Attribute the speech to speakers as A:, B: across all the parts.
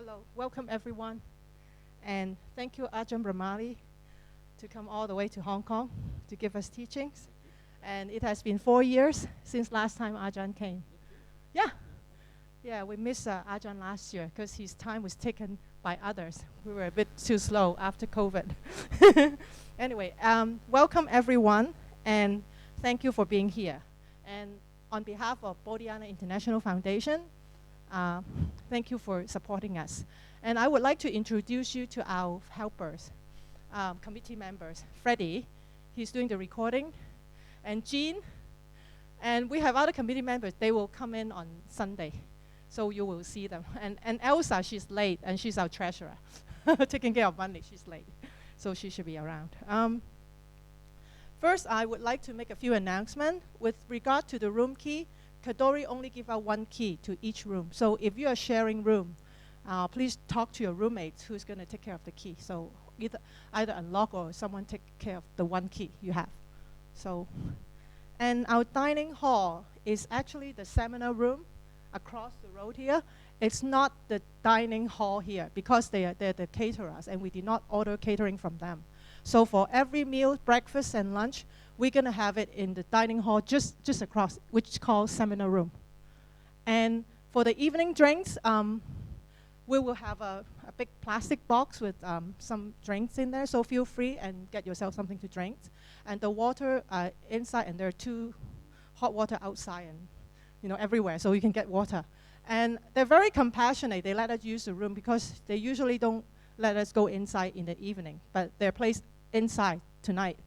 A: Hello, welcome everyone. And thank you, Ajahn Brahmali, to come all the way to Hong Kong to give us teachings. And it has been 4 years since last time Ajahn came. Yeah, yeah, we missed Ajahn last year because his time was taken by others. We were a bit too slow after COVID. Anyway, welcome everyone, and thank you for being here. And on behalf of Bodhiana International Foundation, thank you for supporting us. And I would like to introduce you to our helpers, committee members. Freddie, he's doing the recording, and Jean, and we have other committee members. They will come in on Sunday, so you will see them. And Elsa, she's late, and she's our treasurer, taking care of money. She's late, so she should be around. First, I would like to make a few announcements. With regard to the room key, Kadori only give out one key to each room. So if you are sharing room, please talk to your roommates who's going to take care of the key. So either unlock or someone take care of the one key you have. So, and our dining hall is actually the seminar room across the road here. It's not the dining hall here because they're the caterers, and we did not order catering from them. So for every meal, breakfast and lunch, we're going to have it in the dining hall just across, which is called seminar room. And for the evening drinks, we will have a big plastic box with some drinks in there, so feel free and get yourself something to drink. And the water inside, and there are 2 hot water outside and everywhere, so you can get water. And they're very compassionate. They let us use the room because they usually don't let us go inside in the evening, but they're placed inside tonight.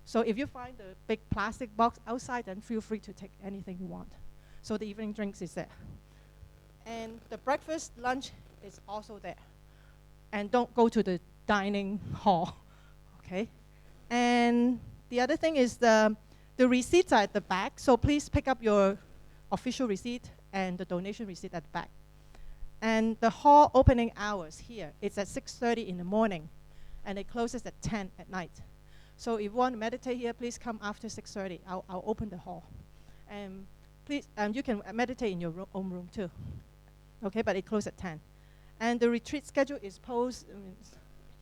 A: So if you find the big plastic box outside, then feel free to take anything you want. So the evening drinks is there. And the breakfast, lunch is also there. And don't go to the dining hall, okay? And the other thing is the receipts are at the back, so please pick up your official receipt and the donation receipt at the back. And the hall opening hours here, it's at 6:30 in the morning, and it closes at 10 at night. So if you want to meditate here, please come after 6:30. I'll open the hall. And please, you can meditate in your own room too. Okay, but it closes at 10. And the retreat schedule is posted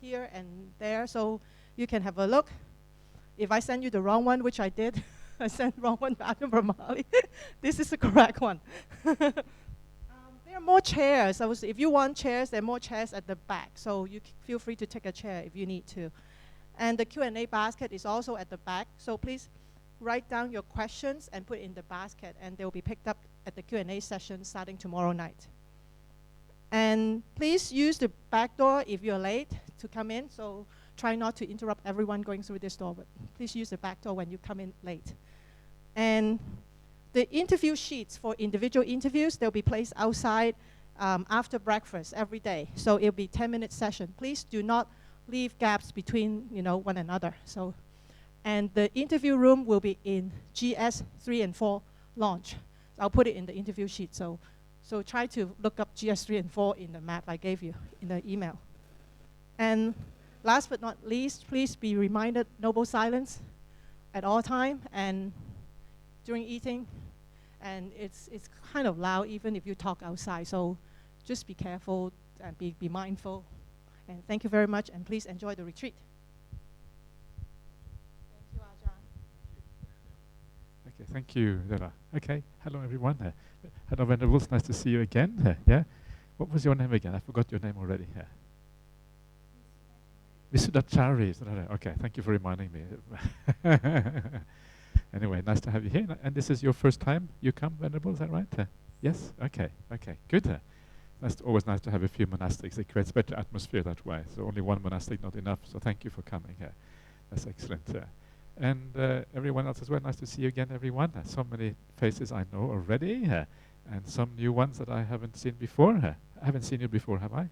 A: here and there, so you can have a look. If I send you the wrong one, which I did, I sent the wrong one to Ajahn Brahmali. This is the correct one. There are more chairs. If you want chairs, there are more chairs at the back, so you feel free to take a chair if you need to. And the Q&A basket is also at the back, so please write down your questions and put it in the basket, and they will be picked up at the Q&A session starting tomorrow night. And please use the back door if you're late to come in, so try not to interrupt everyone going through this door, but please use the back door when you come in late. And the interview sheets for individual interviews, they'll be placed outside after breakfast every day, so it'll be 10-minute session. Please do not leave gaps between one another. So, and the interview room will be in GS 3 and 4 launch. I'll put it in the interview sheet. So try to look up GS 3 and 4 in the map I gave you in the email. And last but not least, please be reminded noble silence at all time and during eating. And it's kind of loud even if you talk outside. So just be careful and be mindful. And thank you very much, and please enjoy the retreat. Thank you, Ajahn.
B: Okay, thank you, Dara. Okay, hello everyone. Hello Venerables, nice to see you again. Yeah, what was your name again? I forgot your name already. Visudachari. Okay, thank you for reminding me. Anyway, nice to have you here. And this is your first time you come, Venerable, is that right? Yes? Okay, good. Always nice to have a few monastics. It creates better atmosphere that way. So only one monastic, not enough. So thank you for coming here. That's excellent. And everyone else as well, nice to see you again, everyone. So many faces I know already, and some new ones that I haven't seen before. I haven't seen you before, have I?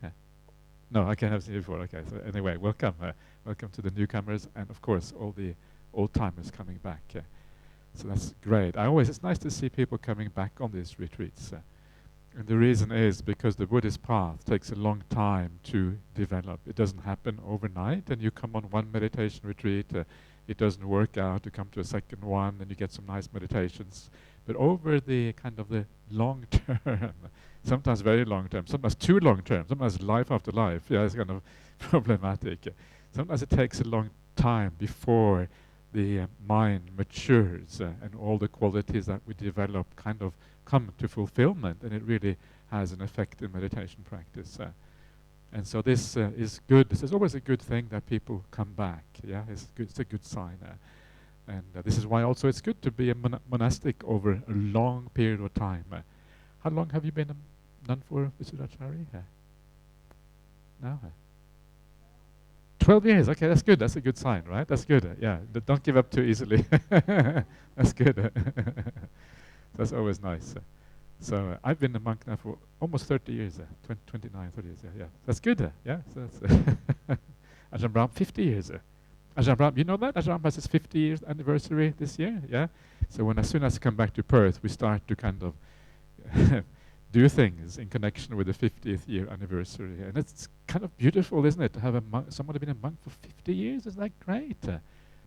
B: No, I haven't seen you before. Okay, so anyway, welcome. Welcome to the newcomers, and of course, all the old-timers coming back. So that's great. It's nice to see people coming back on these retreats. And the reason is because the Buddhist path takes a long time to develop. It doesn't happen overnight, and you come on one meditation retreat, it doesn't work out, you come to a second one, and you get some nice meditations. But over the kind of the long term, sometimes very long term, sometimes too long term, sometimes life after life, yeah, it's kind of problematic. Sometimes it takes a long time before the mind matures and all the qualities that we develop kind of come to fulfillment, and it really has an effect in meditation practice. And so this is good. This is always a good thing that people come back. Yeah, it's good. It's a good sign. And this is why also it's good to be a monastic over a long period of time. How long have you been a nun for, Visudachari? Now? 12 years. Okay, that's good. That's a good sign, right? That's good. Yeah, don't give up too easily. That's good. That's always nice. So I've been a monk now for almost 30 years, 29, 30 years, yeah. That's good, yeah. So that's Ajahn Brahm, 50 years. Ajahn Brahm, you know that? Ajahn Brahm has his 50 years anniversary this year, yeah? So as soon as I come back to Perth, we start to kind of do things in connection with the 50th year anniversary. And it's kind of beautiful, isn't it, to have someone who's been a monk for 50 years? Isn't that great? There's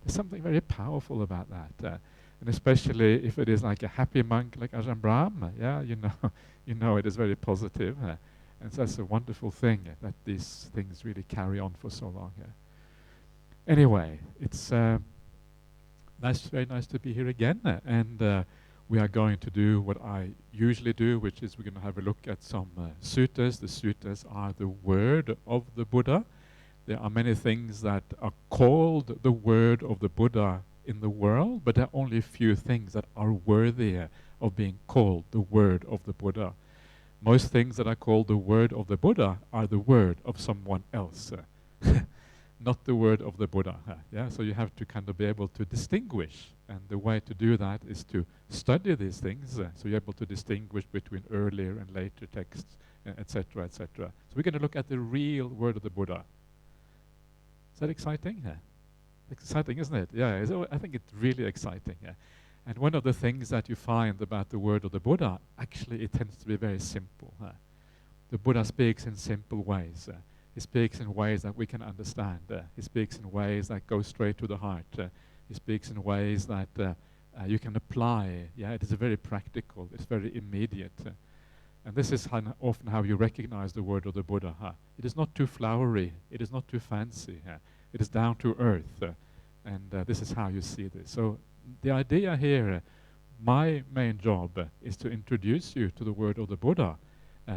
B: something very powerful about that. And especially if it is like a happy monk like Ajahn Brahm, yeah, you know it is very positive. And so that's a wonderful thing that these things really carry on for so long. Anyway, it's very nice to be here again. And we are going to do what I usually do, which is we're going to have a look at some suttas. The suttas are the word of the Buddha. There are many things that are called the word of the Buddha in the world, but there are only a few things that are worthy of being called the word of the Buddha. Most things that are called the word of the Buddha are the word of someone else, not the word of the Buddha. Yeah, so you have to kind of be able to distinguish, and the way to do that is to study these things, so you're able to distinguish between earlier and later texts, etc., etc. So we're going to look at the real word of the Buddha. Is that exciting? Exciting, isn't it? Yeah, I think it's really exciting. And one of the things that you find about the word of the Buddha, actually it tends to be very simple. The Buddha speaks in simple ways. He speaks in ways that we can understand. He speaks in ways that go straight to the heart. He speaks in ways that you can apply. Yeah, it is very practical. It's very immediate. And this is often how you recognize the word of the Buddha. It is not too flowery. It is not too fancy. It is down to earth, and this is how you see this. So the idea here, my main job is to introduce you to the word of the Buddha,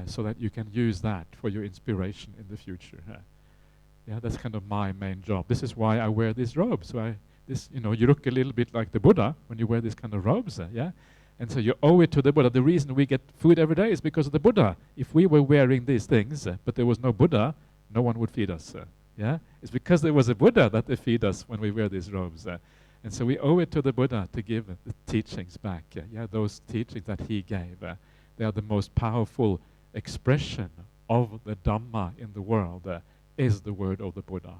B: so that you can use that for your inspiration in the future. Yeah, that's kind of my main job. This is why I wear this robe. So you look a little bit like the Buddha when you wear these kind of robes. Yeah, and so you owe it to the Buddha. The reason we get food every day is because of the Buddha. If we were wearing these things, but there was no Buddha, no one would feed us. Yeah, it's because there was a Buddha that they feed us when we wear these robes. And so we owe it to the Buddha to give the teachings back. Yeah, those teachings that he gave, they are the most powerful expression of the Dhamma in the world, is the word of the Buddha.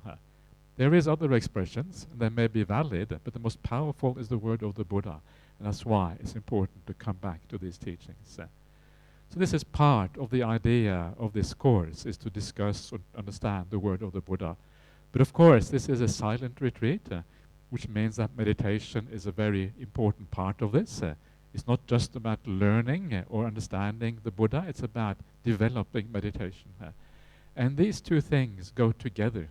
B: There is other expressions, and they may be valid, but the most powerful is the word of the Buddha. And that's why it's important to come back to these teachings. So this is part of the idea of this course, is to discuss and understand the word of the Buddha. But of course, this is a silent retreat, which means that meditation is a very important part of this. It's not just about learning or understanding the Buddha, it's about developing meditation. And these two things go together.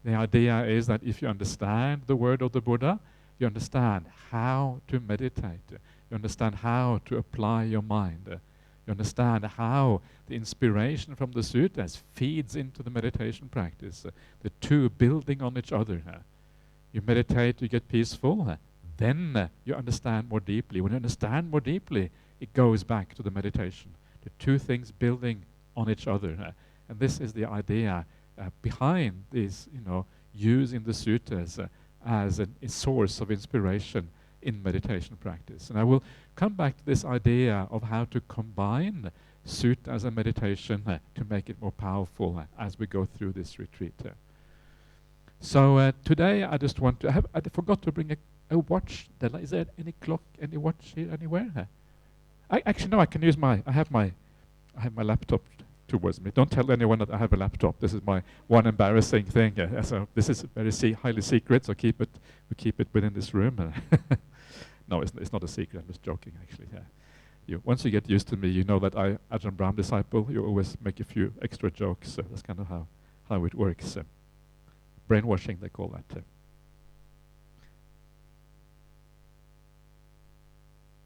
B: The idea is that if you understand the word of the Buddha, you understand how to meditate. You understand how to apply your mind. You understand how the inspiration from the suttas feeds into the meditation practice. The two building on each other. You meditate, you get peaceful. Then you understand more deeply. When you understand more deeply, it goes back to the meditation. The two things building on each other. And this is the idea behind this, using the suttas as a source of inspiration in meditation practice. And I will come back to this idea of how to combine suttas and meditation to make it more powerful as we go through this retreat. So today I just want to I forgot to bring a watch. Is there any clock, any watch here anywhere? Actually no, I can use I have my laptop towards me. Don't tell anyone that I have a laptop. This is my one embarrassing thing. So this is very highly secret, so we keep it within this room. No, it's not a secret. I'm just joking, actually. Once you get used to me, you know that Ajahn Brahm disciple, you always make a few extra jokes. That's kind of how it works. Brainwashing, they call that.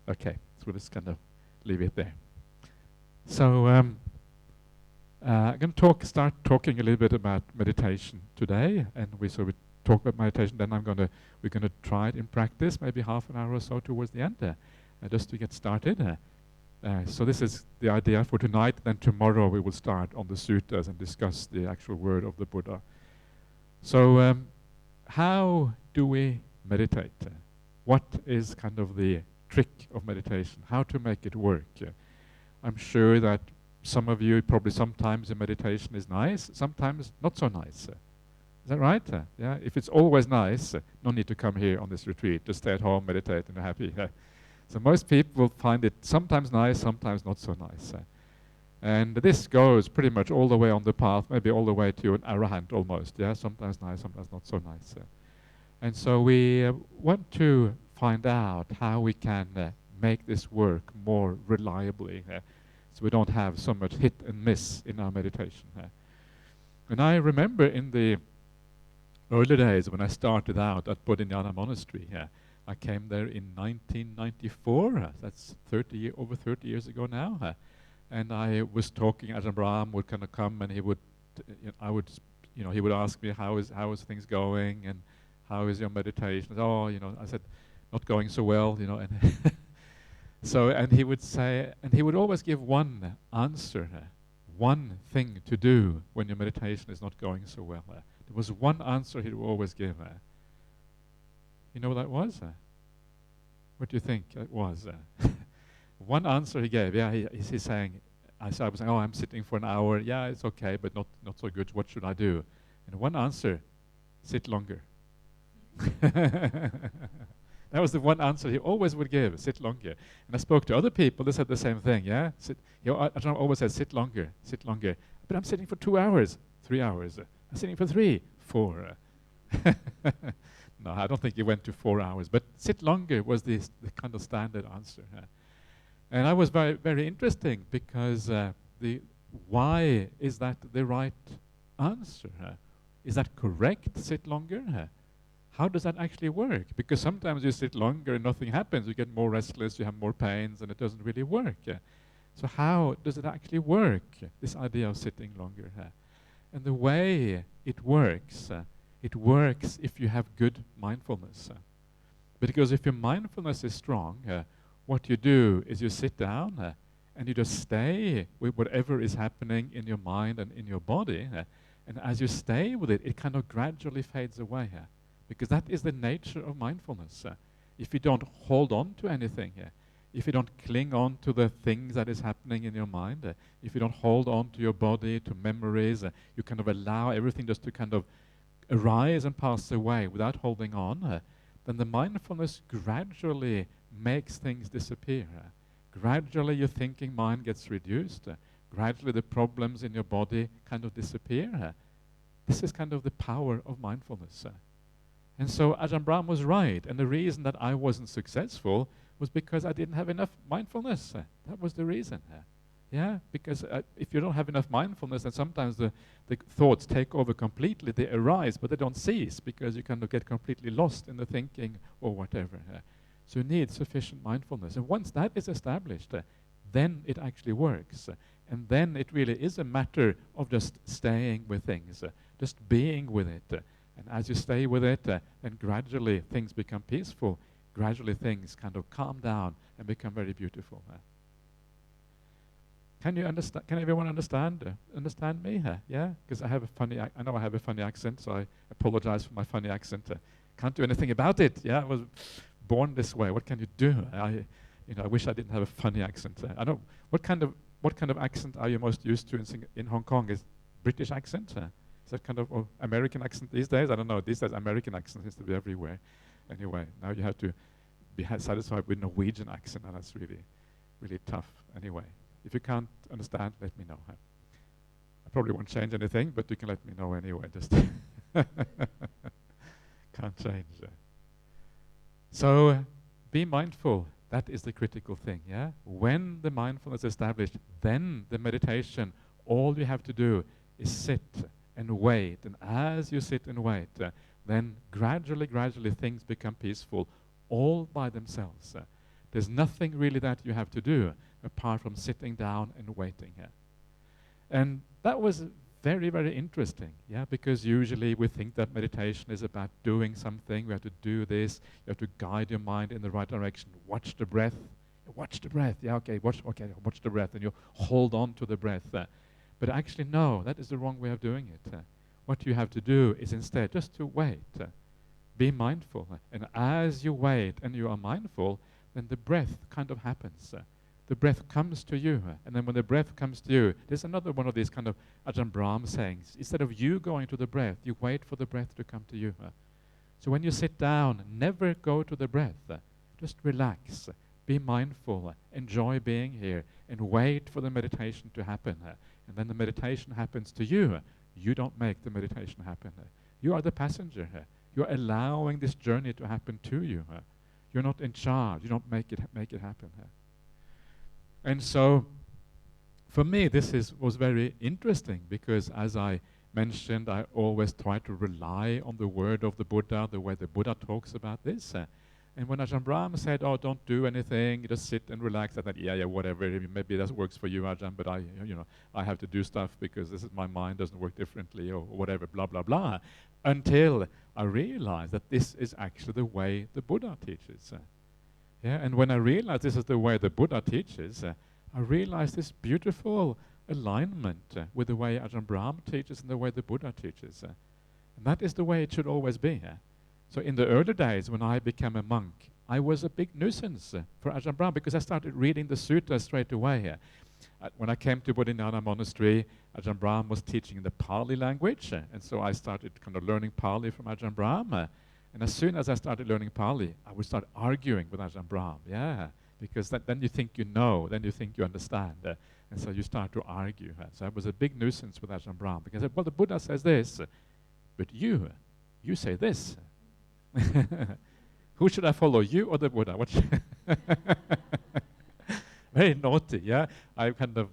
B: Okay, so we'll just kind of leave it there. So I'm going to start talking a little bit about meditation today, and we talk about meditation. Then we're going to try it in practice, maybe half an hour or so towards the end, just to get started. So this is the idea for tonight. Then tomorrow we will start on the suttas and discuss the actual word of the Buddha. So how do we meditate? What is kind of the trick of meditation? How to make it work? I'm sure that some of you probably sometimes the meditation is nice, sometimes not so nice. Is that right? Yeah. If it's always nice, no need to come here on this retreat. Just stay at home, meditate, and happy. So most people find it sometimes nice, sometimes not so nice. And this goes pretty much all the way on the path, maybe all the way to an arahant almost. Yeah, sometimes nice, sometimes not so nice. And so we want to find out how we can make this work more reliably, so we don't have so much hit and miss in our meditation. And I remember in the early days when I started out at Bodhinyana Monastery, I came there in 1994. That's over 30 years ago now. And I was talking. Ajahn Brahm would kind of come, and he would ask me how is things going, and how is your meditation? I said, not going so well, and and he would say, and he would always give one answer, one thing to do when your meditation is not going so well. There was one answer he would always give. You know what that was? What do you think it was? One answer he gave. Yeah, he's saying, I was saying, I'm sitting for an hour. Yeah, it's okay, but not so good. What should I do? And one answer, sit longer. That was the one answer he always would give, sit longer. And I spoke to other people, they said the same thing, yeah? I always said, sit longer. But I'm sitting for 2 hours, 3 hours. I'm sitting for 3, 4. No, I don't think he went to 4 hours, but sit longer was the kind of standard answer. And I was very, very interesting because why is that the right answer? Is that correct, sit longer? How does that actually work? Because sometimes you sit longer and nothing happens. You get more restless, you have more pains, and it doesn't really work. So how does it actually work, this idea of sitting longer? And the way it works if you have good mindfulness. Because if your mindfulness is strong, what you do is you sit down and you just stay with whatever is happening in your mind and in your body. And as you stay with it, it kind of gradually fades away. Because that is the nature of mindfulness. If you don't hold on to anything, if you don't cling on to the things that is happening in your mind, if you don't hold on to your body, to memories, you kind of allow everything just to kind of arise and pass away without holding on, then the mindfulness gradually makes things disappear. Gradually your thinking mind gets reduced. Gradually the problems in your body kind of disappear. This is kind of the power of mindfulness. And so Ajahn Brahm was right, and the reason that I wasn't successful was because I didn't have enough mindfulness. That was the reason. Yeah, because if you don't have enough mindfulness, then sometimes the thoughts take over completely. They arise, but they don't cease because you kind of get completely lost in the thinking or whatever. So you need sufficient mindfulness. And once that is established, then it actually works. And then it really is a matter of just staying with things, just being with it. And as you stay with it, then gradually things become peaceful. Gradually things kind of calm down and become very beautiful. Can you understand? Can everyone understand me? Yeah, because I know I have a funny accent, so I apologize for my funny accent. Can't do anything about it. Yeah, I was born this way. What can you do? I wish I didn't have a funny accent. I don't. What kind of accent are you most used to in Hong Kong? Is British accent? Is that kind of American accent these days? I don't know. These days, American accent seems to be everywhere. Anyway, now you have to be satisfied with Norwegian accent, and that's really, really tough. Anyway, if you can't understand, let me know. I probably won't change anything, but you can let me know anyway. Just can't change. So be mindful. That is the critical thing, yeah? When the mindfulness is established, then the meditation, all you have to do is sit and wait. And as you sit and wait, then gradually things become peaceful all by themselves. There's nothing really that you have to do apart from sitting down and waiting. And that was very interesting, yeah, because usually we think that meditation is about doing something. We have to do this. You have to guide your mind in the right direction. Watch the breath. Yeah, okay, watch the breath, and you hold on to the breath. But actually, no, that is the wrong way of doing it. What you have to do is instead just to wait. Be mindful. And as you wait and you are mindful, then the breath kind of happens. The breath comes to you. And then when the breath comes to you, there's another one of these kind of Ajahn Brahm sayings. Instead of you going to the breath, you wait for the breath to come to you. So when you sit down, never go to the breath. Just relax. Be mindful. Enjoy being here. And wait for the meditation to happen. And then the meditation happens to you. You don't make the meditation happen. You are the passenger. You are allowing this journey to happen to you. You're not in charge. You don't make it happen. And so, for me, this was very interesting because, as I mentioned, I always try to rely on the word of the Buddha, the way the Buddha talks about this. And when Ajahn Brahm said, "Oh, don't do anything, just sit and relax," I thought, yeah, whatever. Maybe that works for you, Ajahn, but I have to do stuff because this is my mind doesn't work differently or whatever, blah blah blah. Until I realized that this is actually the way the Buddha teaches. And when I realized this is the way the Buddha teaches, I realized this beautiful alignment with the way Ajahn Brahm teaches and the way the Buddha teaches. And that is the way it should always be. So in the early days when I became a monk, I was a big nuisance for Ajahn Brahm because I started reading the suttas straight away. When I came to Bodhinyana Monastery, Ajahn Brahm was teaching the Pali language, and so I started kind of learning Pali from Ajahn Brahm. And as soon as I started learning Pali, I would start arguing with Ajahn Brahm, because then you think you know, then you think you understand, and so you start to argue. So I was a big nuisance with Ajahn Brahm because I said, well, the Buddha says this, but you say this. Who should I follow, you or the Buddha? Very naughty, yeah. I kind of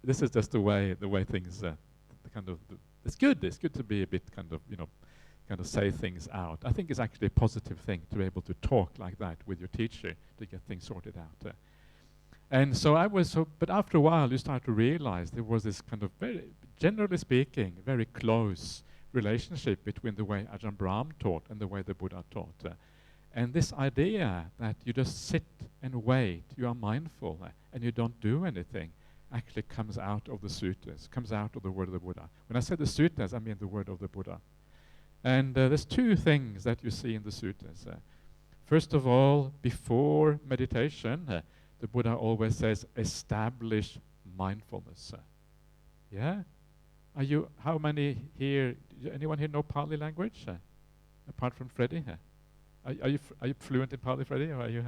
B: this is just the way things it's good to be a bit kind of say things out. I think it's actually a positive thing to be able to talk like that with your teacher to get things sorted out. And so but after a while you start to realize there was this kind of very, generally speaking, very close relationship between the way Ajahn Brahm taught and the way the Buddha taught. And this idea that you just sit and wait, you are mindful, and you don't do anything, actually comes out of the suttas, comes out of the word of the Buddha. When I say the suttas, I mean the word of the Buddha. And there's two things that you see in the suttas. First of all, before meditation, the Buddha always says, establish mindfulness. How many here, anyone here know Pali language? Apart from Freddie? Are you fluent in Pali, Freddie, or are you?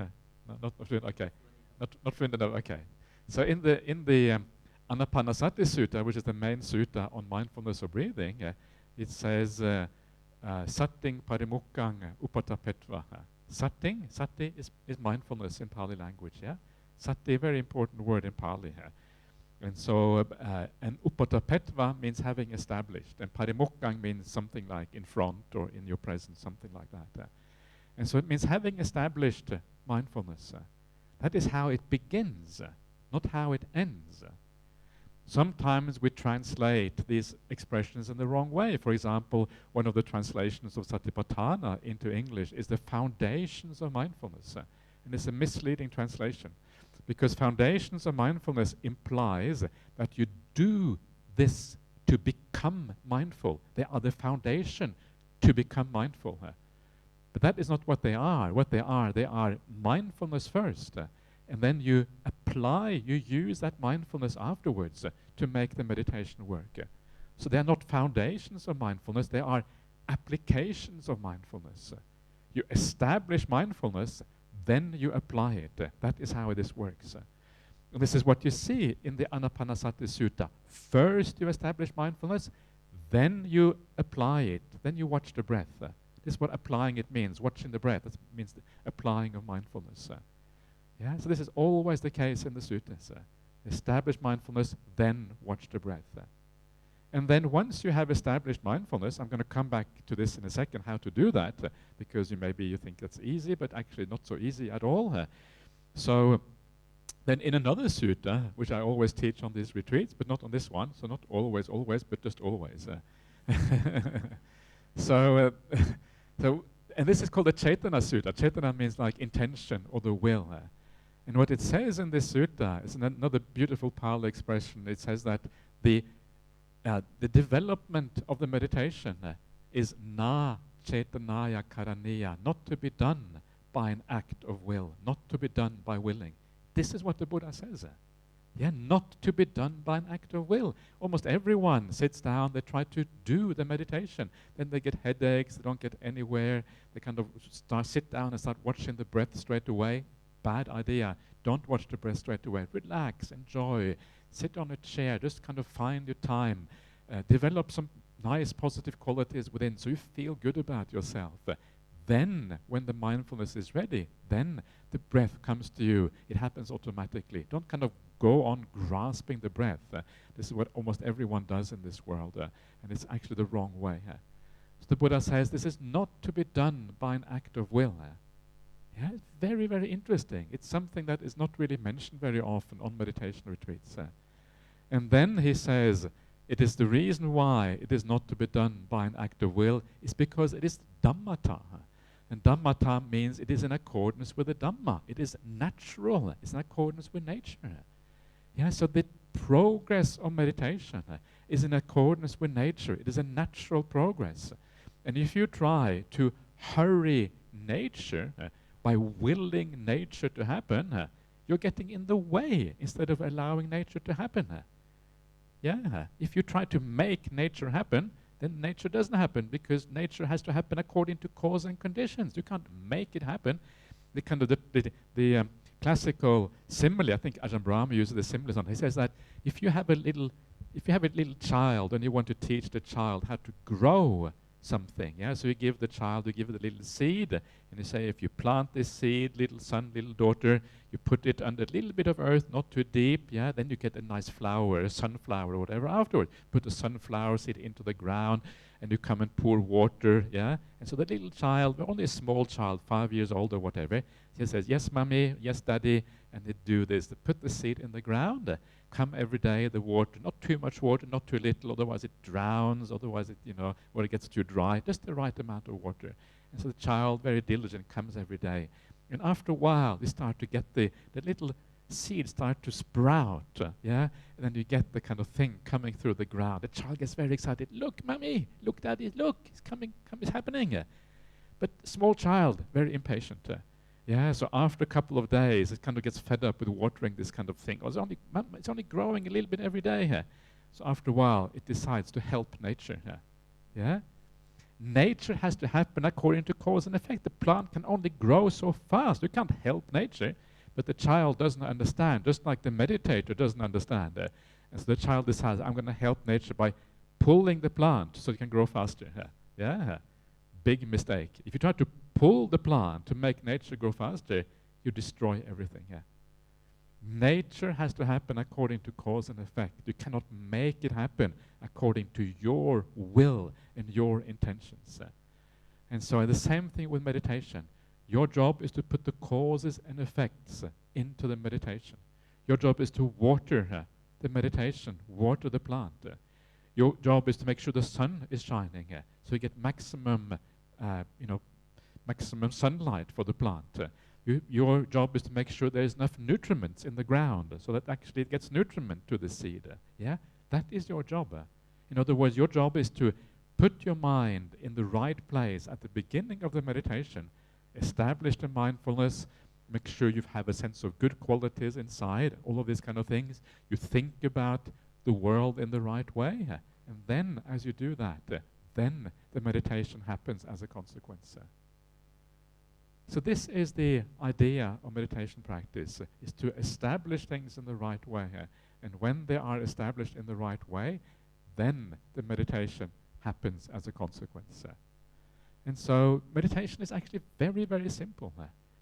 B: No, not fluent, okay. Not fluent enough, okay. So in the Anapanasati Sutta, which is the main sutta on mindfulness of breathing, it says, Satting parimukkang upatapetva. Sati is mindfulness in Pali language, Sati, very important word in Pali. And so, and upatapetva means having established, and parimukkang means something like in front or in your presence, something like that. And so it means having established mindfulness. That is how it begins, not how it ends. Sometimes we translate these expressions in the wrong way. For example, one of the translations of Satipatthana into English is the foundations of mindfulness. And it's a misleading translation, because foundations of mindfulness implies that you do this to become mindful. They are the foundation to become mindful. But that is not what they are. What they are mindfulness first. And then you use that mindfulness afterwards to make the meditation work. So they are not foundations of mindfulness, they are applications of mindfulness. You establish mindfulness, then you apply it. That is how this works. And this is what you see in the Anapanasati Sutta. First you establish mindfulness, then you apply it, then you watch the breath. This is what applying it means. Watching the breath, that means the applying of mindfulness. Yeah, so this is always the case in the suttas. Establish mindfulness, then watch the breath. And then once you have established mindfulness, I'm going to come back to this in a second, how to do that, because maybe you think that's easy, but actually not so easy at all. So then in another sutta, which I always teach on these retreats, but not on this one, so not always, but just always. So, and this is called the Chaitana Sutta. Chaitana means like intention or the will. And what it says in this sutta is another beautiful Pali expression. It says that the development of the meditation is na chetanaya karaniya, not to be done by an act of will, not to be done by willing. This is what the Buddha says. Yeah, not to be done by an act of will. Almost everyone sits down, they try to do the meditation. Then they get headaches, they don't get anywhere. They kind of sit down and start watching the breath straight away. Bad idea. Don't watch the breath straight away. Relax, enjoy. Sit on a chair, just kind of find your time. Develop some nice positive qualities within so you feel good about yourself. Then, when the mindfulness is ready, then the breath comes to you. It happens automatically. Don't kind of go on grasping the breath. This is what almost everyone does in this world, and it's actually the wrong way. So the Buddha says this is not to be done by an act of will. Yeah, it's very, very interesting. It's something that is not really mentioned very often on meditation retreats. And then he says, it is the reason why it is not to be done by an act of will is because it is dhammata. And dhammata means it is in accordance with the Dhamma. It is natural. It's in accordance with nature. Yeah, so the progress of meditation is in accordance with nature. It is a natural progress. And if you try to hurry nature by willing nature to happen, you're getting in the way instead of allowing nature to happen. Yeah, if you try to make nature happen, then nature doesn't happen because nature has to happen according to cause and conditions. You can't make it happen. The kind of the classical simile, I think Ajahn Brahma uses the simile on. He says that if you have a little child and you want to teach the child how to grow something, yeah, so you give the little seed, and you say, if you plant this seed, little son, little daughter, you put it under a little bit of earth, not too deep, yeah, then you get a nice flower, a sunflower or whatever afterward. Put the sunflower seed into the ground, and you come and pour water, yeah, and so the little child, only a small child, 5 years old or whatever, he says, yes, mommy, yes, daddy, and they do this. They put the seed in the ground, come every day, the water, not too much water, not too little, otherwise it drowns, otherwise it, or it gets too dry, just the right amount of water. And so the child, very diligent, comes every day. And after a while, they start to get the little seeds start to sprout, yeah? And then you get the kind of thing coming through the ground. The child gets very excited. Look, mommy, look, daddy, look, it's coming, it's happening. But small child, very impatient. Yeah, so after a couple of days, it kind of gets fed up with watering this kind of thing. Oh, it's only growing a little bit every day. So after a while, it decides to help nature. Yeah? Nature has to happen according to cause and effect. The plant can only grow so fast. You can't help nature. But the child doesn't understand, just like the meditator doesn't understand. And so the child decides, I'm going to help nature by pulling the plant so it can grow faster. Yeah? Big mistake. If you try to pull the plant to make nature grow faster, you destroy everything. Nature has to happen according to cause and effect. You cannot make it happen according to your will and your intentions. And so the same thing with meditation. Your job is to put the causes and effects into the meditation. Your job is to water the meditation, water the plant. Your job is to make sure the sun is shining, so you get maximum sunlight for the plant. Your job is to make sure there's enough nutriments in the ground so that actually it gets nutriment to the seed. Yeah, that is your job. In other words, your job is to put your mind in the right place at the beginning of the meditation, establish the mindfulness, make sure you have a sense of good qualities inside, all of these kind of things. You think about the world in the right way, and then as you do that, then the meditation happens as a consequence. So this is the idea of meditation practice, is to establish things in the right way. And when they are established in the right way, then the meditation happens as a consequence. And so meditation is actually very, very simple.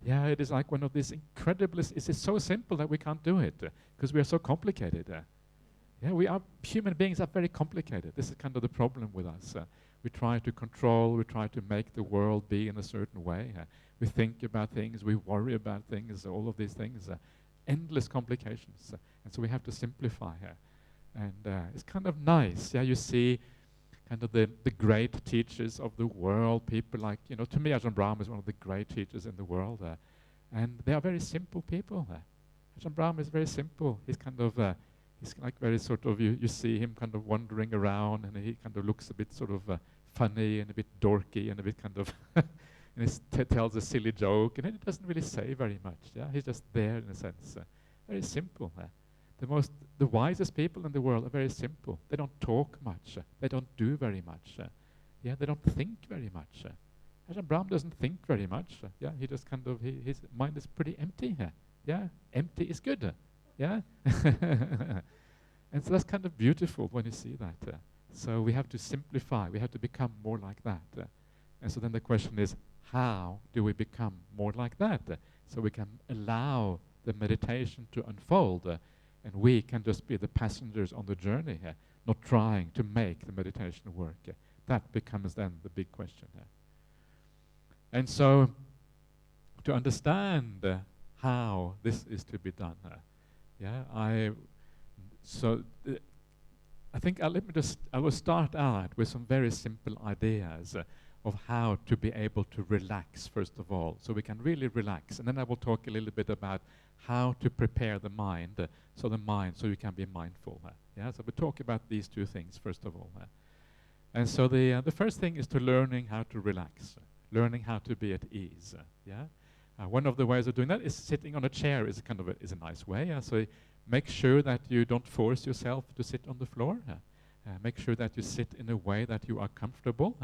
B: Yeah, it is like one of these incredible, it's so simple that we can't do it because we are so complicated. Yeah, we are, human beings are very complicated. This is kind of the problem with us. We try to control, we try to make the world be in a certain way. We think about things, we worry about things, all of these things. Endless complications. And so we have to simplify here. And it's kind of nice. Yeah, you see kind of the great teachers of the world, people like, to me Ajahn Brahm is one of the great teachers in the world. And they are very simple people. Ajahn Brahm is very simple. He's kind of, he's like very sort of, you see him kind of wandering around and he kind of looks a bit sort of funny and a bit dorky and a bit kind of, and he tells a silly joke and he doesn't really say very much. Yeah, he's just there in a sense. Very simple. The wisest people in the world are very simple. They don't talk much. They don't do very much. Yeah, they don't think very much. Ajahn Brahm doesn't think very much. Yeah, he just kind of, his mind is pretty empty. Yeah, empty is good. Yeah, and so that's kind of beautiful when you see that. So we have to simplify. We have to become more like that. And so then the question is, how do we become more like that? So we can allow the meditation to unfold. And we can just be the passengers on the journey here, not trying to make the meditation work. That becomes then the big question here. And so, to understand how this is to be done, I think I will start out with some very simple ideas of how to be able to relax first of all, so we can really relax. And then I will talk a little bit about how to prepare the mind, so you can be mindful. Yeah, so we talk about these two things first of all. And so the first thing is to learning how to relax, learning how to be at ease. One of the ways of doing that is sitting on a chair is a nice way. So make sure that you don't force yourself to sit on the floor. Make sure that you sit in a way that you are comfortable.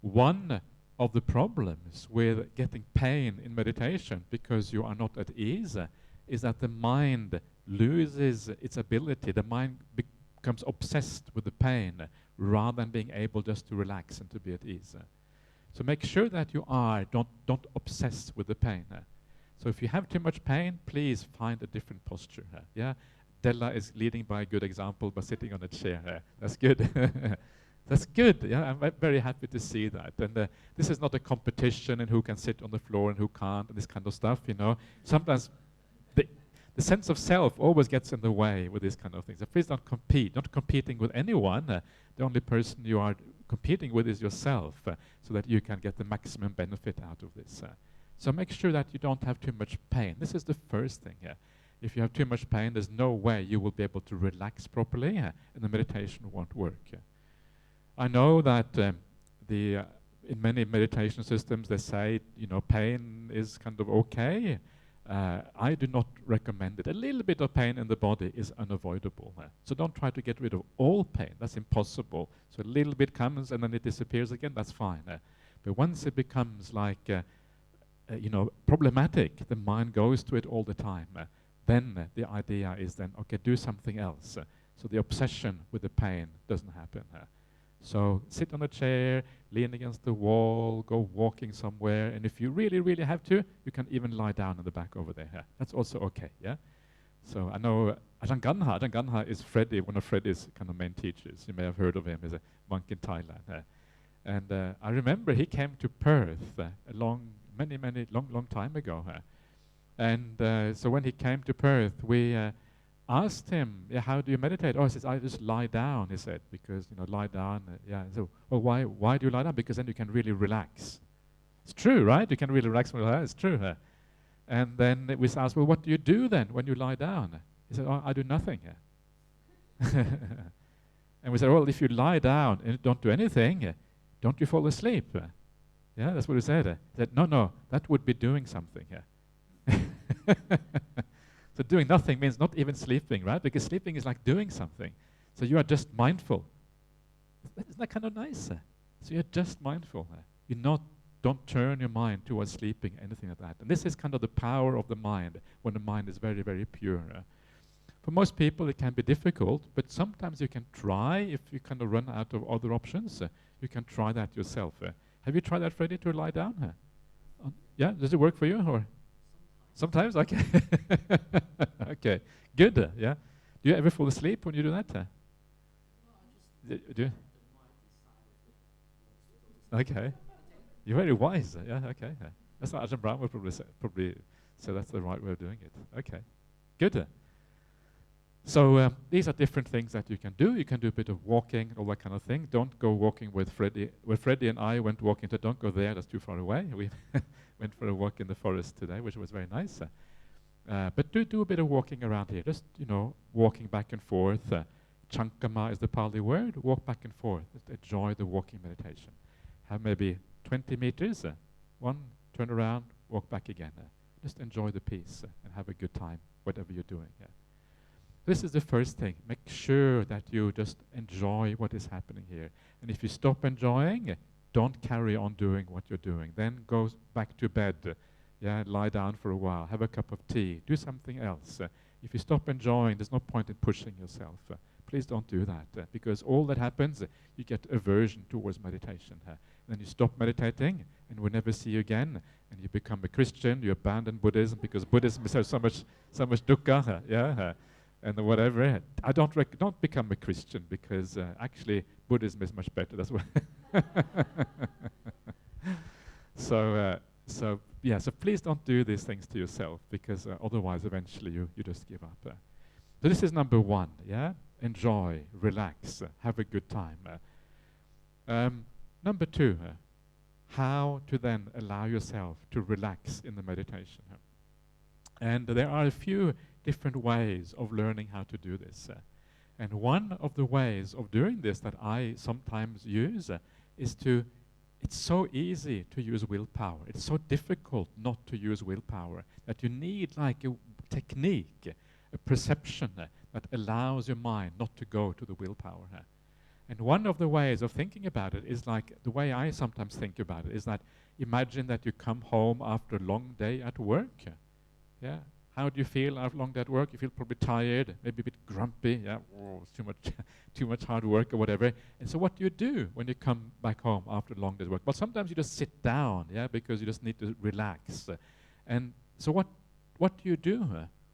B: One of the problems with getting pain in meditation because you are not at ease is that the mind loses its ability. The mind becomes obsessed with the pain rather than being able just to relax and to be at ease. So make sure that you don't obsess with the pain. So if you have too much pain, please find a different posture. Yeah, Della is leading by a good example by sitting on a chair. That's good. That's good. Yeah, I'm very happy to see that. And this is not a competition in who can sit on the floor and who can't, and this kind of stuff. Sometimes the sense of self always gets in the way with these kind of things. So please don't compete. Not competing with anyone. The only person you are competing with is yourself, so that you can get the maximum benefit out of this. So make sure that you don't have too much pain. This is the first thing. If you have too much pain, there's no way you will be able to relax properly, and the meditation won't work. I know that in many meditation systems they say, pain is kind of okay. I do not recommend it. A little bit of pain in the body is unavoidable. So don't try to get rid of all pain. That's impossible. So a little bit comes and then it disappears again. That's fine. But once it becomes like, problematic, the mind goes to it all the time. Then the idea is then, okay, do something else. So the obsession with the pain doesn't happen. So sit on a chair, lean against the wall, go walking somewhere, and if you really, really have to, you can even lie down in the back over there. That's also okay, yeah? So I know Ajahn Ganha. Ajahn Ganha is one of Freddy's kind of main teachers. You may have heard of him. He's a monk in Thailand. And I remember he came to Perth long time ago. And so when he came to Perth, we asked him, how do you meditate? Oh, he says, I just lie down, he said, because, lie down. So, well, why do you lie down? Because then you can really relax. It's true, right? You can really relax when you lie down. It's true. And then we asked, well, what do you do then when you lie down? He said, oh, I do nothing. And we said, well, if you lie down and don't do anything, don't you fall asleep? Yeah, that's what he said. He said, no, that would be doing something. So doing nothing means not even sleeping, right? Because sleeping is like doing something. So you are just mindful. Isn't that kind of nice? So you're just mindful. You don't turn your mind towards sleeping, anything like that. And this is kind of the power of the mind when the mind is very, very pure. For most people, it can be difficult, but sometimes you can try if you kind of run out of other options. You can try that yourself. Have you tried that, Freddie, to lie down? Yeah, does it work for you? Or sometimes? Okay. Okay, good. Yeah. Do you ever fall asleep when you do that? Do you? Okay. You're very wise. Yeah, okay. That's what Ajahn Brahm would probably say that's the right way of doing it. Okay, good. So these are different things that you can do. You can do a bit of walking, all that kind of thing. Don't go walking with Freddie. When Freddie and I went walking, don't go there, that's too far away. We went for a walk in the forest today, which was very nice. But do a bit of walking around here. Just, walking back and forth. Chankama is the Pali word. Walk back and forth. Just enjoy the walking meditation. Have maybe 20 meters. One, turn around, walk back again. Just enjoy the peace and have a good time, whatever you're doing. This is the first thing. Make sure that you just enjoy what is happening here. And if you stop enjoying, don't carry on doing what you're doing. Then go back to bed. Lie down for a while. Have a cup of tea. Do something else. If you stop enjoying, there's no point in pushing yourself. Please don't do that. Because all that happens, you get aversion towards meditation. Then you stop meditating, and we'll never see you again. And you become a Christian. You abandon Buddhism because Buddhism has so much dukkha. And whatever. Don't become a Christian because actually Buddhism is much better. That's what. So please don't do these things to yourself because otherwise eventually you just give up. So this is number one. Enjoy, relax, have a good time. Number two, how to then allow yourself to relax in the meditation. And there are a few different ways of learning how to do this. And one of the ways of doing this that I sometimes use is it's so easy to use willpower. It's so difficult not to use willpower that you need like a technique, a perception that allows your mind not to go to the willpower. And one of the ways of thinking about it is like the way I sometimes think about it is that imagine that you come home after a long day at work. How do you feel after a long day at work? You feel probably tired, maybe a bit grumpy. It's too much hard work or whatever. And so what do you do when you come back home after a long day's work? Well, sometimes you just sit down, because you just need to relax. And so what do you do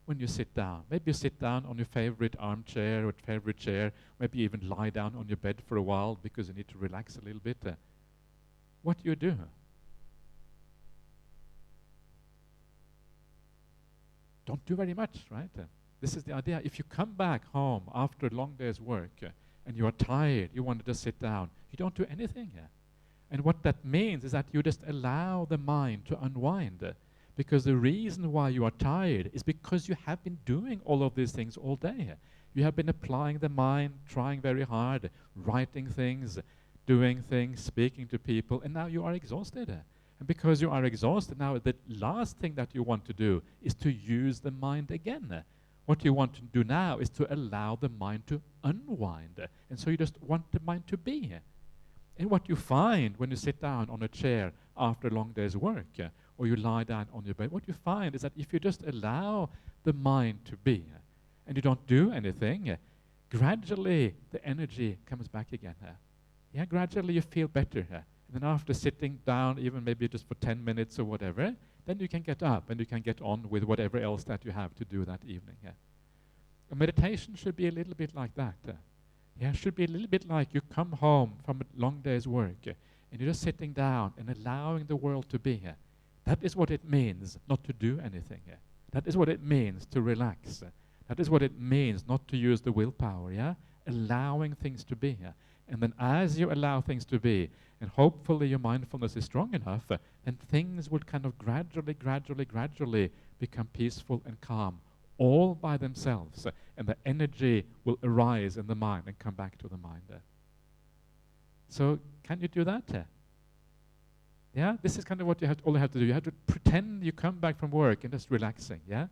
B: when you sit down? Maybe you sit down on your favorite armchair or favorite chair. Maybe you even lie down on your bed for a while because you need to relax a little bit. What do you do? Don't do very much, right? This is the idea. If you come back home after a long day's work and you are tired, you want to just sit down, you don't do anything. And what that means is that you just allow the mind to unwind. Because the reason why you are tired is because you have been doing all of these things all day. You have been applying the mind, trying very hard, writing things, doing things, speaking to people, and now you are exhausted. And because you are exhausted now, the last thing that you want to do is to use the mind again. What you want to do now is to allow the mind to unwind. And so you just want the mind to be. And what you find when you sit down on a chair after a long day's work, or you lie down on your bed, what you find is that if you just allow the mind to be, and you don't do anything, gradually the energy comes back again. Gradually you feel better. And then after sitting down, even maybe just for 10 minutes or whatever, then you can get up and you can get on with whatever else that you have to do that evening. A meditation should be a little bit like that. It should be a little bit like you come home from a long day's work and you're just sitting down and allowing the world to be. That is what it means not to do anything. That is what it means to relax. That is what it means not to use the willpower. Allowing things to be. And then as you allow things to be, and hopefully your mindfulness is strong enough, then things would kind of gradually become peaceful and calm, all by themselves. And the energy will arise in the mind and come back to the mind. So can you do that? This is kind of what all you have to do. You have to pretend you come back from work and just relaxing. Isn't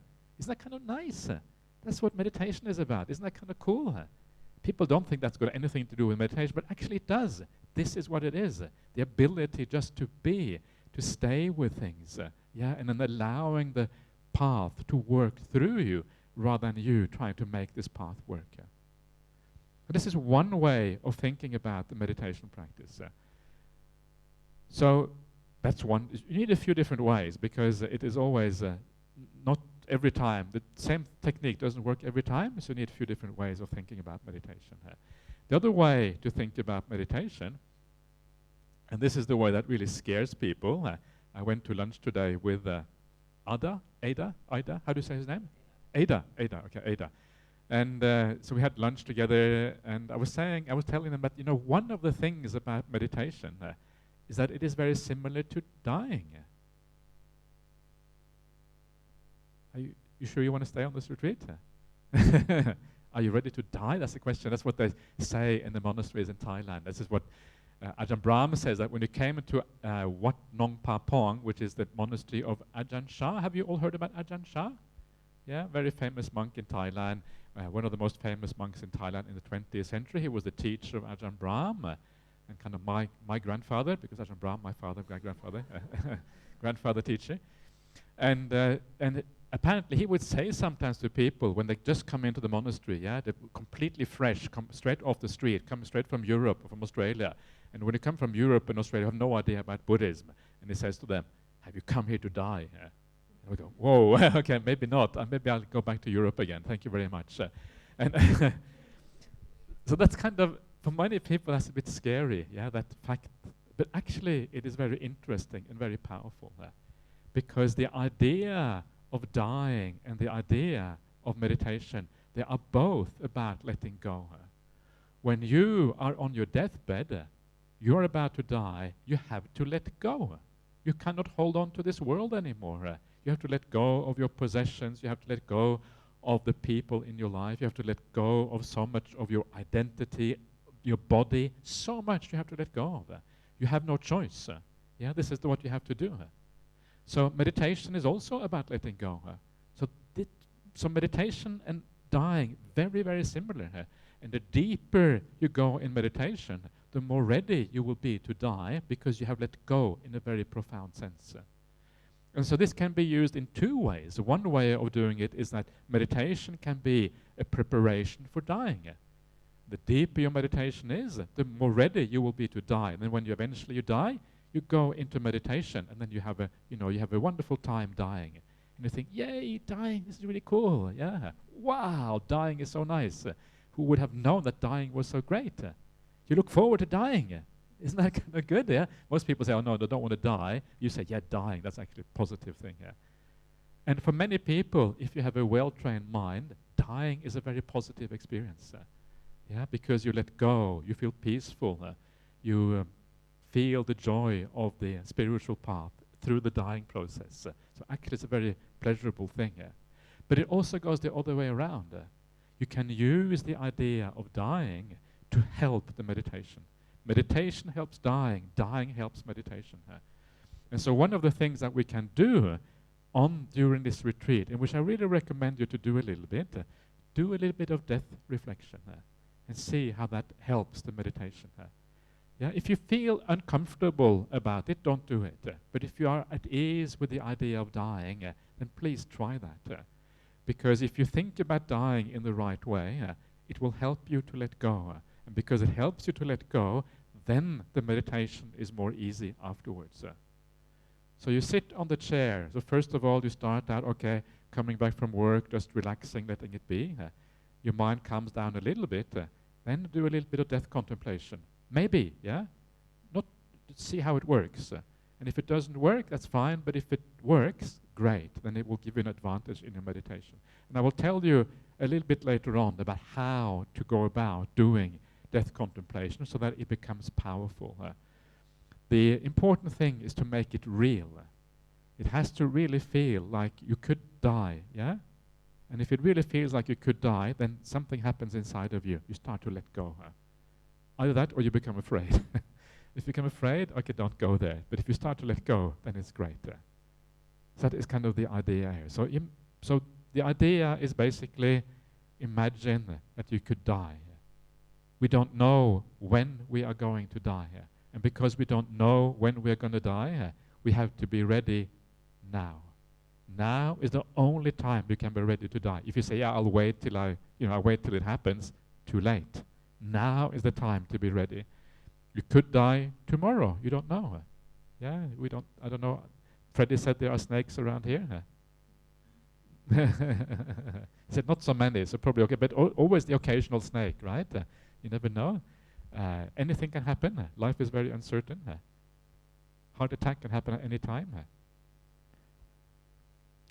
B: that kind of nice? That's what meditation is about. Isn't that kind of cool? People don't think that's got anything to do with meditation, but actually it does. This is what it is. The ability just to be, to stay with things, and then allowing the path to work through you rather than you trying to make this path work. But this is one way of thinking about the meditation practice. So that's one. You need a few different ways, because it is always not every time. The same technique doesn't work every time, so you need a few different ways of thinking about meditation. The other way to think about meditation, and this is the way that really scares people. I went to lunch today with Ada, how do you say his name? Ada, okay, Ada. And so we had lunch together, and I was telling them that, one of the things about meditation is that it is very similar to dying. Are you sure you want to stay on this retreat? Are you ready to die? That's the question. That's what they say in the monasteries in Thailand. This is what Ajahn Brahm says, that when he came into Wat Nong Pa Pong, which is the monastery of Ajahn Chah. Have you all heard about Ajahn Chah? Yeah, very famous monk in Thailand, one of the most famous monks in Thailand in the 20th century. He was the teacher of Ajahn Brahm, and kind of my grandfather, because Ajahn Brahm, my father, grandfather, grandfather teacher. And apparently he would say sometimes to people when they just come into the monastery, they're completely fresh, come straight off the street, come straight from Europe or from Australia. And when you come from Europe and Australia, you have no idea about Buddhism. And he says to them, have you come here to die? And we go, whoa, okay, maybe not. Maybe I'll go back to Europe again. Thank you very much. And so that's kind of, for many people, that's a bit scary, that fact. But actually, it is very interesting and very powerful. Because the idea of dying and the idea of meditation, they are both about letting go. When you are on your deathbed, you're about to die, you have to let go. You cannot hold on to this world anymore. You have to let go of your possessions, you have to let go of the people in your life, you have to let go of so much of your identity, your body, so much you have to let go of. You have no choice. This is what you have to do. So meditation is also about letting go. So meditation and dying, very, very similar. And the deeper you go in meditation, the more ready you will be to die, because you have let go in a very profound sense. And so this can be used in two ways. One way of doing it is that meditation can be a preparation for dying. The deeper your meditation is, the more ready you will be to die. And then when you eventually die, you go into meditation, and then you have a wonderful time dying. And you think, yay, dying, this is really cool. Yeah, wow, dying is so nice. Who would have known that dying was so great? You look forward to dying. Isn't that kind of good? Yeah. Most people say, oh no, they don't want to die. You say, yeah, dying, that's actually a positive thing. And for many people, if you have a well-trained mind, dying is a very positive experience. Because you let go, you feel peaceful, you feel the joy of the spiritual path through the dying process. So actually it's a very pleasurable thing. But it also goes the other way around. You can use the idea of dying to help the meditation. Meditation helps dying, dying helps meditation. And so one of the things that we can do during this retreat, and which I really recommend you to do a little bit of death reflection and see how that helps the meditation. If you feel uncomfortable about it, don't do it. But if you are at ease with the idea of dying, then please try that. Because if you think about dying in the right way, it will help you to let go. And because it helps you to let go, then the meditation is more easy afterwards. So you sit on the chair. So first of all, you start out, okay, coming back from work, just relaxing, letting it be. Your mind calms down a little bit. Then do a little bit of death contemplation. Maybe, not see how it works. And if it doesn't work, that's fine. But if it works, great. Then it will give you an advantage in your meditation. And I will tell you a little bit later on about how to go about doing death contemplation so that it becomes powerful. The important thing is to make it real. It has to really feel like you could die, And if it really feels like you could die, then something happens inside of you. You start to let go. Either that or you become afraid. If you become afraid, okay, don't go there. But if you start to let go, then it's great. So that is kind of the idea here. So the idea is basically imagine that you could die. We don't know when we are going to die. And because we don't know when we are going to die, we have to be ready now. Now is the only time you can be ready to die. If you say, I'll wait till I'll wait till it happens, too late. Now is the time to be ready. You could die tomorrow. You don't know. Yeah, we don't. I don't know. Freddie said there are snakes around here. He said not so many, so probably okay. But always the occasional snake, right? You never know. Anything can happen. Life is very uncertain. Heart attack can happen at any time.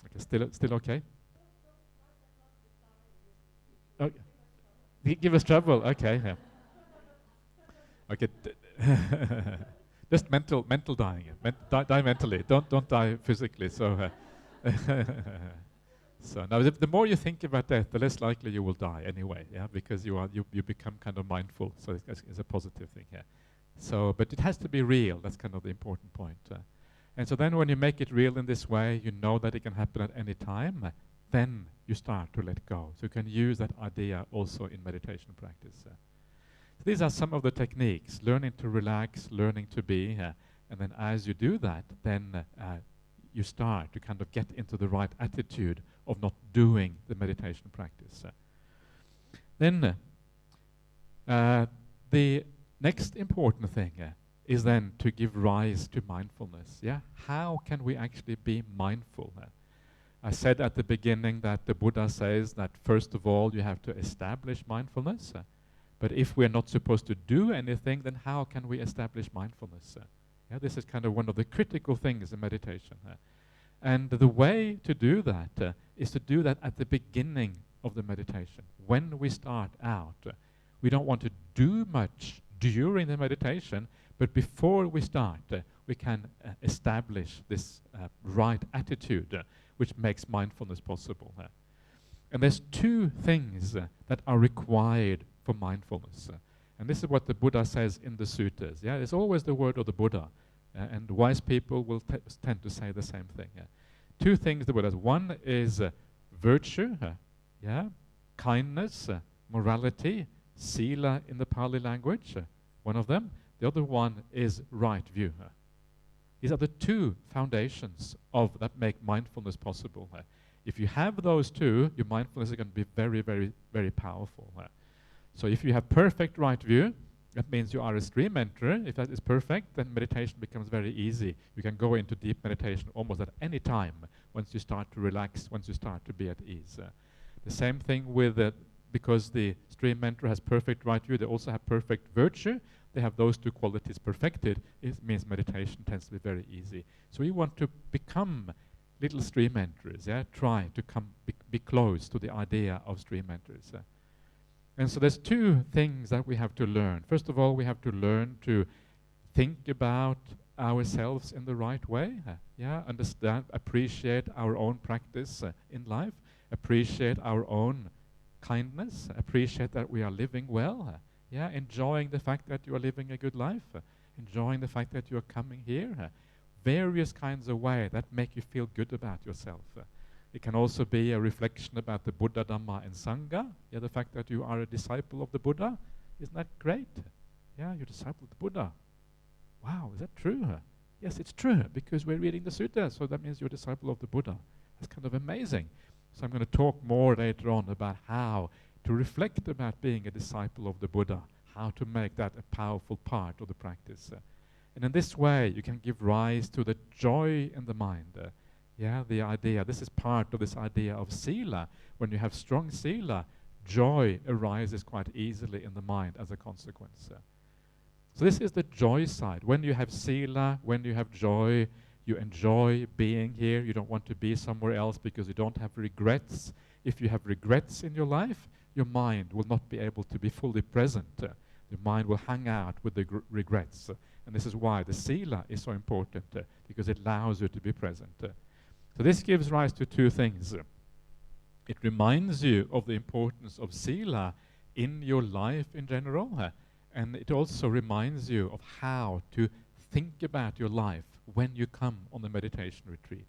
B: Okay, still okay. Oh, give us trouble. Okay. Yeah. Okay. Just mental dying. Die mentally. Don't die physically. So. So now, the more you think about death, the less likely you will die anyway. Yeah, because you become kind of mindful. So it's a positive thing here. So, but it has to be real. That's kind of the important point. And so then, when you make it real in this way, you know that it can happen at any time. Then you start to let go. So you can use that idea also in meditation practice. So these are some of the techniques: learning to relax, learning to be, and then as you do that, then you start to kind of get into the right attitude of not doing the meditation practice. Then the next important thing is then to give rise to mindfulness. Yeah, how can we actually be mindful? I said at the beginning that the Buddha says that first of all you have to establish mindfulness. But if we're not supposed to do anything, then how can we establish mindfulness? Yeah, this is kind of one of the critical things in meditation. And the way to do that is to do that at the beginning of the meditation. When we start out, we don't want to do much during the meditation, but before we start, we can establish this right attitude, which makes mindfulness possible. And there's two things that are required for mindfulness. And this is what the Buddha says in the suttas. Yeah, it's always the word of the Buddha. And wise people will tend to say the same thing. Two things the Buddha says. One is virtue, kindness, morality, sila in the Pali language, one of them. The other one is right view. These are the two foundations that make mindfulness possible. If you have those two, your mindfulness is going to be very, very, very powerful. So if you have perfect right view, that means you are a stream enterer. If that is perfect, then meditation becomes very easy. You can go into deep meditation almost at any time once you start to relax, once you start to be at ease. The same thing with, because the stream enterer has perfect right view, they also have perfect virtue. They have those two qualities perfected. It means meditation tends to be very easy. So we want to become little stream enterers, try to be close to the idea of stream enterers. And so there's two things that we have to learn. First of all, we have to learn to think about ourselves in the right way. Understand, appreciate our own practice in life, appreciate our own kindness, appreciate that we are living well. Enjoying the fact that you are living a good life, enjoying the fact that you are coming here. Various kinds of ways that make you feel good about yourself. It can also be a reflection about the Buddha, Dhamma, and Sangha. The fact that you are a disciple of the Buddha. Isn't that great? You're a disciple of the Buddha. Wow, is that true? Yes, it's true, because we're reading the Sutta, so that means you're a disciple of the Buddha. That's kind of amazing. So I'm going to talk more later on about how to reflect about being a disciple of the Buddha, how to make that a powerful part of the practice. And in this way, you can give rise to the joy in the mind. The idea, this is part of this idea of sila. When you have strong sila, joy arises quite easily in the mind as a consequence. So this is the joy side. When you have sila, when you have joy, you enjoy being here. You don't want to be somewhere else because you don't have regrets. If you have regrets in your life, your mind will not be able to be fully present. Your mind will hang out with the regrets. And this is why the sila is so important, because it allows you to be present. So this gives rise to two things. It reminds you of the importance of sila in your life in general, and it also reminds you of how to think about your life when you come on the meditation retreat.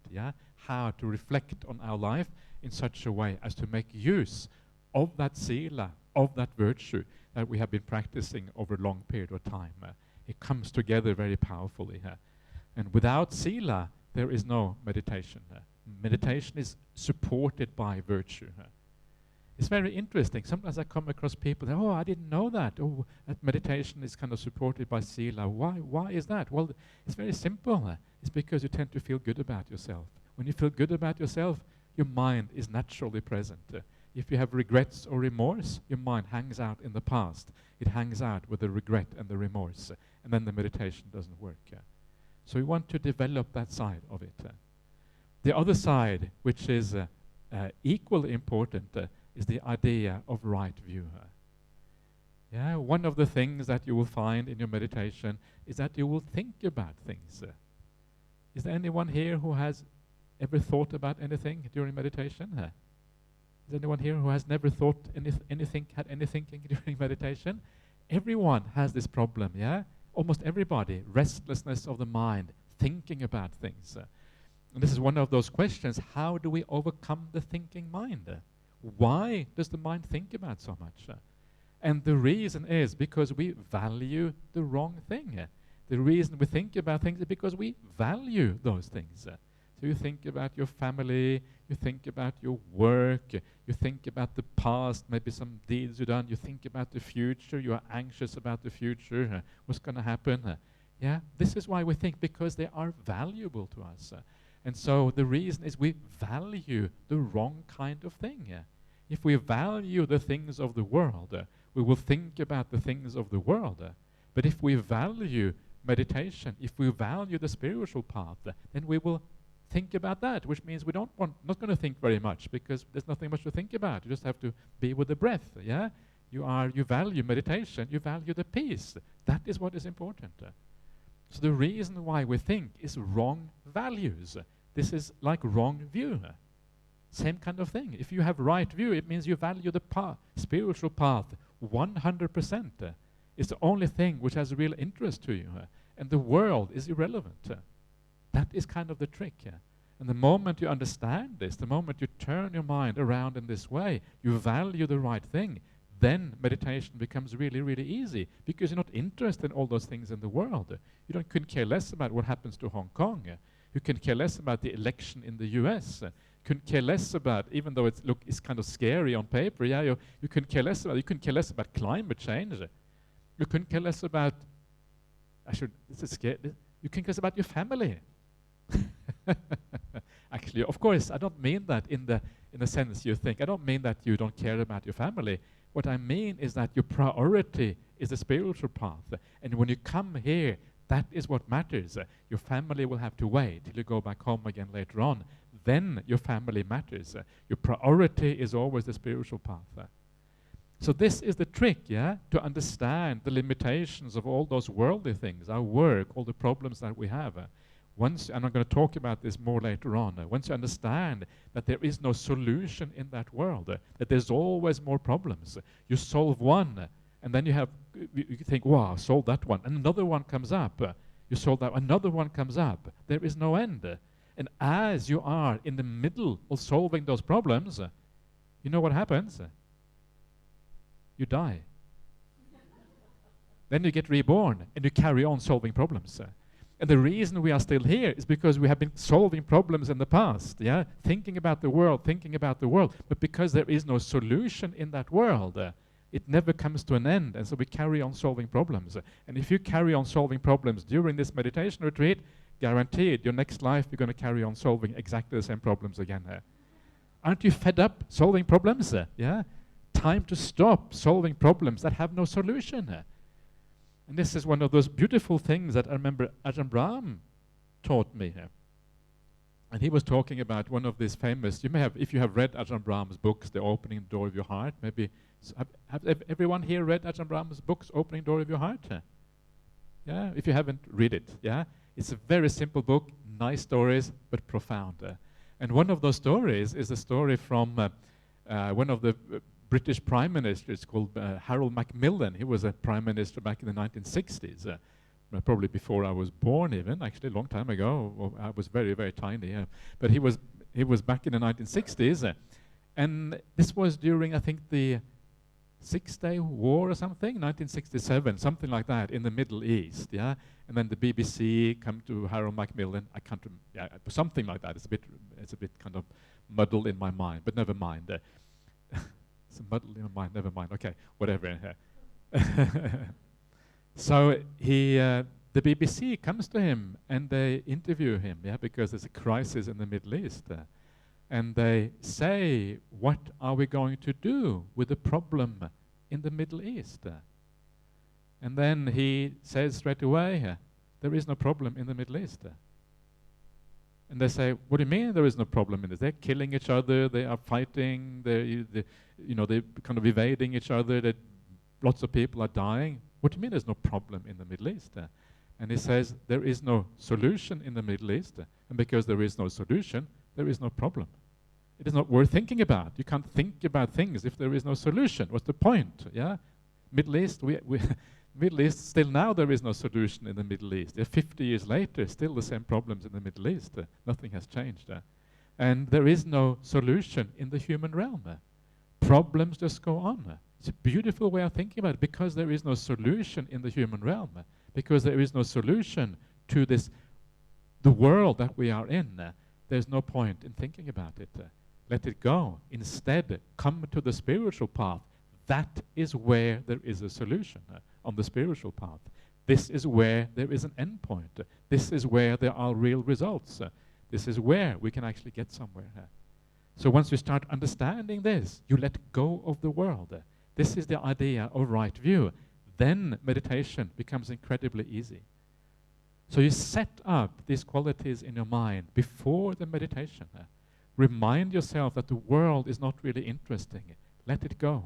B: How to reflect on our life in such a way as to make use of that sila, of that virtue that we have been practicing over a long period of time. It comes together very powerfully. And without sila, there is no meditation. Meditation is supported by virtue. It's very interesting. Sometimes I come across people that, oh, I didn't know that. Oh, that meditation is kind of supported by Sila. Why is that? Well, it's very simple. It's because you tend to feel good about yourself. When you feel good about yourself, your mind is naturally present. If you have regrets or remorse, your mind hangs out in the past. It hangs out with the regret and the remorse, and then the meditation doesn't work. So we want to develop that side of it. The other side, which is equally important, is the idea of right view. Yeah, one of the things that you will find in your meditation is that you will think about things. Is there anyone here who has ever thought about anything during meditation? Is there anyone here who has never thought anything, had any thinking during meditation? Everyone has this problem, yeah? Almost everybody, restlessness of the mind, thinking about things. And this is one of those questions, how do we overcome the thinking mind? Why does the mind think about so much? And the reason is because we value the wrong thing. The reason we think about things is because we value those things. So you think about your family, you think about your work, you think about the past, maybe some deeds you've done, you think about the future, you are anxious about the future, what's going to happen. Yeah, this is why we think, because they are valuable to us. And so the reason is we value the wrong kind of thing. If we value the things of the world, we will think about the things of the world. But if we value meditation, if we value the spiritual path, then we will think about that, which means we not going to think very much, because there's nothing much to think about. You just have to be with the breath. Yeah, you value meditation, you value the peace. That is what is important. So the reason why we think is wrong values. This is like wrong view. Same kind of thing. If you have right view, it means you value the spiritual path 100%. It's the only thing which has real interest to you. And the world is irrelevant. That is kind of the trick. And the moment you understand this, the moment you turn your mind around in this way, you value the right thing, then meditation becomes really, really easy, because you're not interested in all those things in the world. You couldn't care less about what happens to Hong Kong. You can care less about the election in the US. Couldn't care less about, even though it's kind of scary on paper, yeah, you couldn't care less about, you couldn't care less about climate change. You couldn't care less about, you can care less about your family. Actually, of course, I don't mean that in the sense you think. I don't mean that you don't care about your family. What I mean is that your priority is the spiritual path. And when you come here, that is what matters. Your family will have to wait till you go back home again later on. Then your family matters. Your priority is always the spiritual path. So this is the trick, yeah, to understand the limitations of all those worldly things, our work, all the problems that we have. And I'm going to talk about this more later on, once you understand that there is no solution in that world, that there's always more problems, you solve one, and then you think, wow, solve that one, and another one comes up, you solve that, another one comes up, there is no end. And as you are in the middle of solving those problems, you know what happens? You die. Then you get reborn, and you carry on solving problems. And the reason we are still here is because we have been solving problems in the past, yeah? Thinking about the world, but because there is no solution in that world, it never comes to an end, and so we carry on solving problems. And if you carry on solving problems during this meditation retreat, guaranteed, your next life you're going to carry on solving exactly the same problems again. Aren't you fed up solving problems? Yeah? Time to stop solving problems that have no solution. And this is one of those beautiful things that I remember Ajahn Brahm taught me. And he was talking about one of these famous, you may have, if you have read Ajahn Brahm's books, The Opening Door of Your Heart, maybe, have everyone here read Ajahn Brahm's books, Opening Door of Your Heart? Yeah, if you haven't, read it, yeah? It's a very simple book, nice stories, but profound. And one of those stories is a story from one of the British Prime Ministers called Harold Macmillan. He was a Prime Minister back in the 1960s, probably before I was born even, actually a long time ago. Well, I was very, very tiny, but he was back in the 1960s. And this was during, I think, the Six-Day War or something, 1967, something like that, in the Middle East, yeah? And then the BBC come to Harold Macmillan, I can't remember, yeah, something like that. It's a bit kind of muddled in my mind, but never mind. a muddle in my mind. Never mind. Okay, whatever. So the BBC comes to him and they interview him, because there's a crisis in the Middle East. And they say, what are we going to do with the problem in the Middle East? And then he says straight away, there is no problem in the Middle East. And they say, what do you mean there is no problem in this? They're killing each other, they are fighting, they're kind of evading each other, lots of people are dying. What do you mean there's no problem in the Middle East? And he says, there is no solution in the Middle East, and because there is no solution, there is no problem. It is not worth thinking about. You can't think about things if there is no solution. What's the point? Middle East, Middle East, still now there is no solution in the Middle East. 50 years later, still the same problems in the Middle East. Nothing has changed. And there is no solution in the human realm. Problems just go on. It's a beautiful way of thinking about it, because there is no solution in the human realm, because there is no solution to the world that we are in. There's no point in thinking about it. Let it go. Instead, come to the spiritual path. That is where there is a solution on the spiritual path. This is where there is an end point. This is where there are real results. This is where we can actually get somewhere. So once you start understanding this, you let go of the world. This is the idea of right view. Then meditation becomes incredibly easy. So you set up these qualities in your mind before the meditation. Remind yourself that the world is not really interesting. Let it go.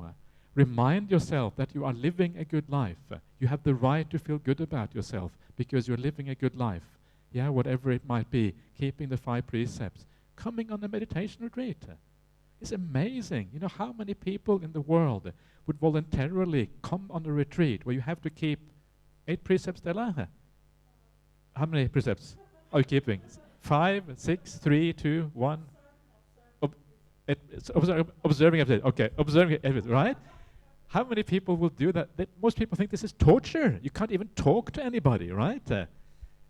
B: Remind yourself that you are living a good life. You have the right to feel good about yourself because you're living a good life. Whatever it might be, keeping the 5 precepts, coming on a meditation retreat. It's amazing. You know how many people in the world would voluntarily come on a retreat where you have to keep 8 precepts, Stella? How many precepts are you keeping? 5, 6, 3, 2, 1? Observing everything. Okay, observing everything, right? How many people will do that? Most people think this is torture. You can't even talk to anybody, right?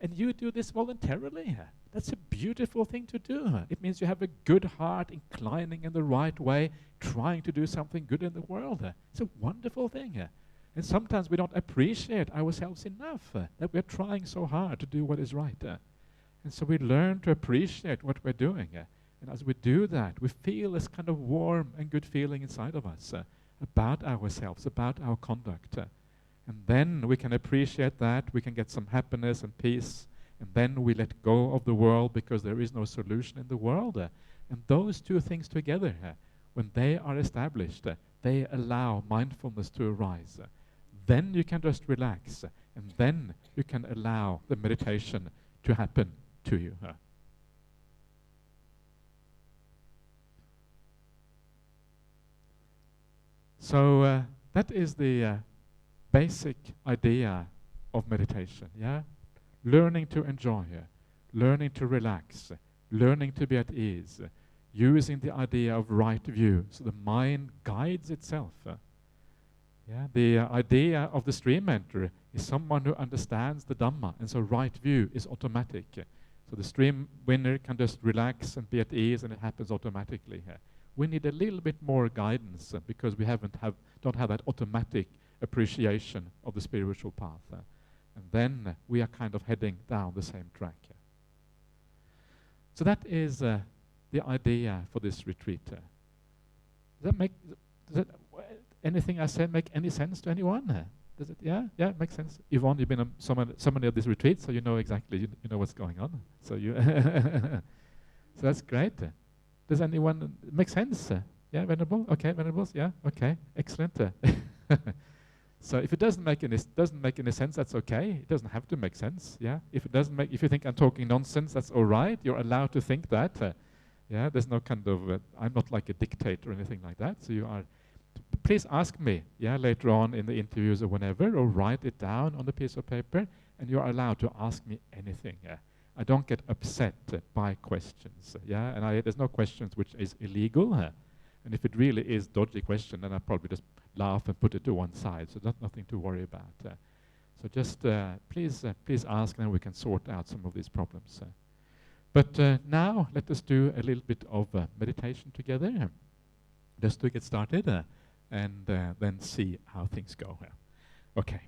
B: And you do this voluntarily. That's a beautiful thing to do. It means you have a good heart, inclining in the right way, trying to do something good in the world. It's a wonderful thing. And sometimes we don't appreciate ourselves enough, that we're trying so hard to do what is right. And so we learn to appreciate what we're doing. And as we do that, we feel this kind of warm and good feeling inside of us about ourselves, about our conduct. And then we can appreciate that, we can get some happiness and peace, and then we let go of the world because there is no solution in the world. And those two things together, when they are established, they allow mindfulness to arise. Then you can just relax, and then you can allow the meditation to happen to you. So that is the basic idea of meditation, Learning to enjoy, learning to relax, learning to be at ease, using the idea of right view, so the mind guides itself. The idea of the stream enterer is someone who understands the Dhamma, and so right view is automatic. So the stream winner can just relax and be at ease, and it happens automatically. We need a little bit more guidance because we don't have that automatic appreciation of the spiritual path. And then we are kind of heading down the same track. So that is the idea for this retreat. Does anything I said make any sense to anyone? Does it? Yeah, it makes sense. Yvonne, you've been on so many of these retreats, so you know exactly, you know what's going on. So you, so that's great. Does anyone make sense? Yeah, Venerable. Okay, Venerables. Yeah, okay, excellent. So if it doesn't make any sense, that's okay. It doesn't have to make sense. Yeah, if you think I'm talking nonsense, that's all right. You're allowed to think that. There's no kind of. I'm not like a dictator or anything like that. So you are. Please ask me. Later on in the interviews or whenever, or write it down on a piece of paper, and you're allowed to ask me anything. I don't get upset by questions. And there's no questions which is illegal. And if it really is dodgy question, then I probably just laugh and put it to one side. So that's nothing to worry about. So just please ask, and then we can sort out some of these problems. But now let us do a little bit of meditation together, just to get started. and then see how things go here. Okay.